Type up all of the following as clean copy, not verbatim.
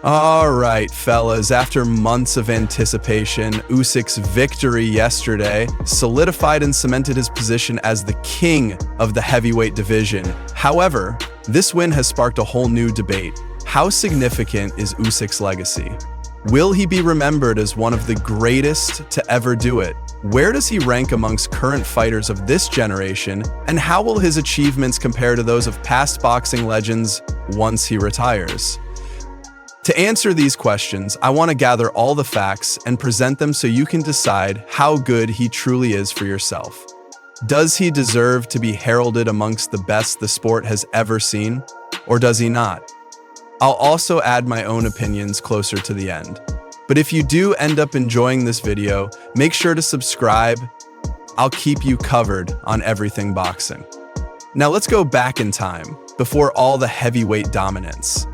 All right, fellas, after months of anticipation, Usyk's victory yesterday solidified and cemented his position as the king of the heavyweight division. However, this win has sparked a whole new debate. How significant is Usyk's legacy? Will he be remembered as one of the greatest to ever do it? Where does he rank amongst current fighters of this generation? And how will his achievements compare to those of past boxing legends once he retires? To answer these questions, I want to gather all the facts and present them so you can decide how good he truly is for yourself. Does he deserve to be heralded amongst the best the sport has ever seen, or does he not? I'll also add my own opinions closer to the end. But if you do end up enjoying this video, make sure to subscribe. I'll keep you covered on everything boxing. Now let's go back in time, before all the heavyweight dominance.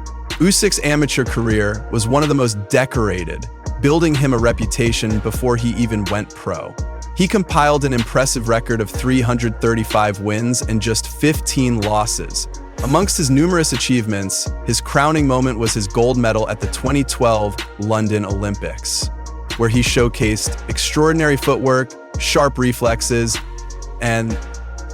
Usyk's amateur career was one of the most decorated, building him a reputation before he even went pro. He compiled an impressive record of 335 wins and just 15 losses. Amongst his numerous achievements, his crowning moment was his gold medal at the 2012 London Olympics, where he showcased extraordinary footwork, sharp reflexes, and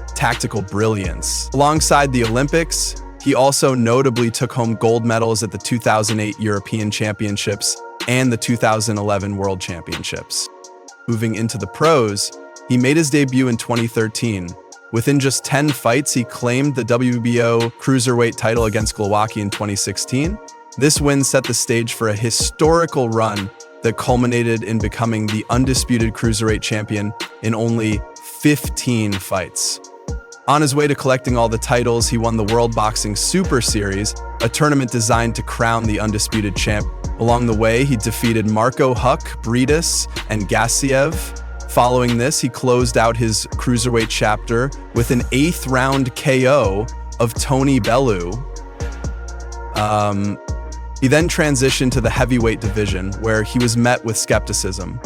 tactical brilliance. Alongside the Olympics, he also notably took home gold medals at the 2008 European Championships and the 2011 World Championships. Moving into the pros, he made his debut in 2013. Within just 10 fights, he claimed the WBO cruiserweight title against Glowacki in 2016. This win set the stage for a historical run that culminated in becoming the undisputed cruiserweight champion in only 15 fights. On his way to collecting all the titles, he won the World Boxing Super Series, a tournament designed to crown the undisputed champ. Along the way, he defeated Marco Huck, Briedis, and Gassiev. Following this, he closed out his cruiserweight chapter with an 8th round KO of Tony Bellew. He then transitioned to the heavyweight division, where he was met with skepticism.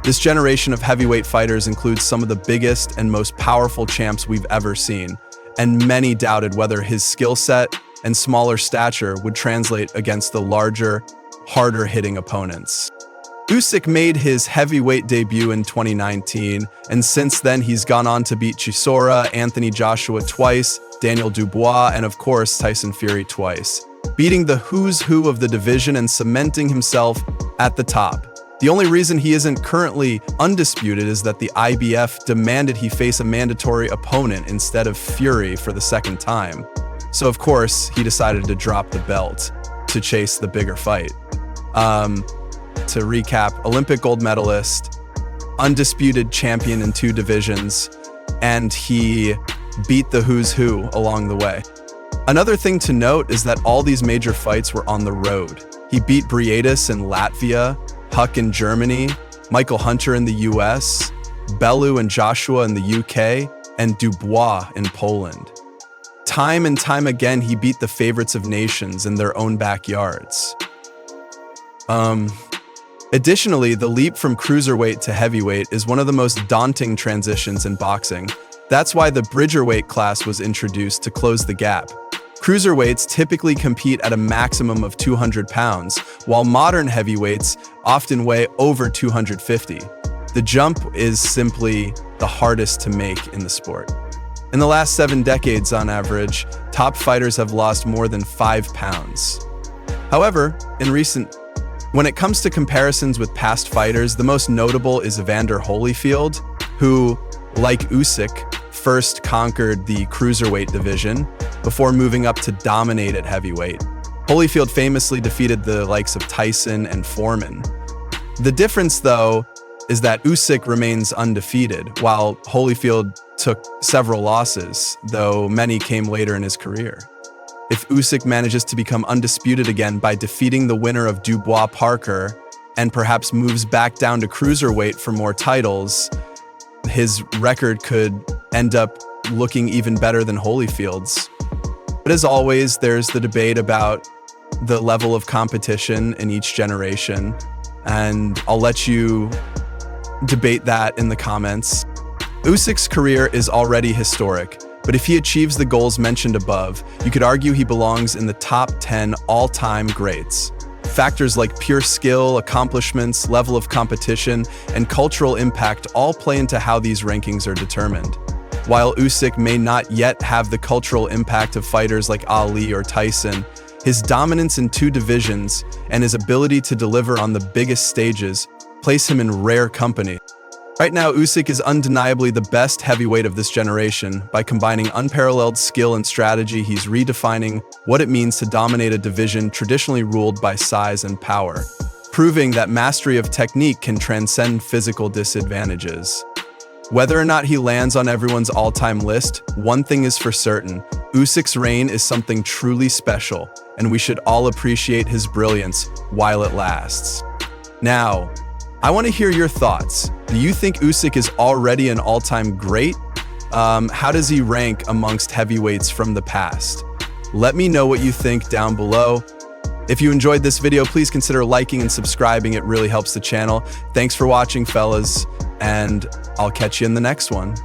This generation of heavyweight fighters includes some of the biggest and most powerful champs we've ever seen, and many doubted whether his skill set and smaller stature would translate against the larger, harder-hitting opponents. Usyk made his heavyweight debut in 2019, and since then he's gone on to beat Chisora, Anthony Joshua twice, Daniel Dubois, and of course Tyson Fury twice, beating the who's who of the division and cementing himself at the top. The only reason he isn't currently undisputed is that the IBF demanded he face a mandatory opponent instead of Fury for the second time. So of course, he decided to drop the belt to chase the bigger fight. To recap, Olympic gold medalist, undisputed champion in 2 divisions, and he beat the who's who along the way. Another thing to note is that all these major fights were on the road. He beat Briedis in Latvia, Huck in Germany, Michael Hunter in the US, Bellew and Joshua in the UK, and Dubois in Poland. Time and time again, he beat the favorites of nations in their own backyards. Additionally, the leap from cruiserweight to heavyweight is one of the most daunting transitions in boxing. That's why the bridgerweight class was introduced to close the gap. Cruiserweights typically compete at a maximum of 200 pounds, while modern heavyweights often weigh over 250. The jump is simply the hardest to make in the sport. In the last 7 decades, on average, top fighters have lost more than 5 pounds. However, when it comes to comparisons with past fighters, the most notable is Evander Holyfield, who, like Usyk, first conquered the cruiserweight division before moving up to dominate at heavyweight. Holyfield famously defeated the likes of Tyson and Foreman. The difference, though, is that Usyk remains undefeated, while Holyfield took several losses, though many came later in his career. If Usyk manages to become undisputed again by defeating the winner of Dubois Parker and perhaps moves back down to cruiserweight for more titles, his record could end up looking even better than Holyfield's. But as always, there's the debate about the level of competition in each generation, and I'll let you debate that in the comments. Usyk's career is already historic, but if he achieves the goals mentioned above, you could argue he belongs in the top 10 all-time greats. Factors like pure skill, accomplishments, level of competition, and cultural impact all play into how these rankings are determined. While Usyk may not yet have the cultural impact of fighters like Ali or Tyson, his dominance in two divisions and his ability to deliver on the biggest stages place him in rare company. Right now, Usyk is undeniably the best heavyweight of this generation. By combining unparalleled skill and strategy, he's redefining what it means to dominate a division traditionally ruled by size and power, proving that mastery of technique can transcend physical disadvantages. Whether or not he lands on everyone's all-time list, one thing is for certain: Usyk's reign is something truly special, and we should all appreciate his brilliance while it lasts. Now, I want to hear your thoughts. Do you think Usyk is already an all-time great? How does he rank amongst heavyweights from the past? Let me know what you think down below. If you enjoyed this video, please consider liking and subscribing. It really helps the channel. Thanks for watching, fellas, and I'll catch you in the next one.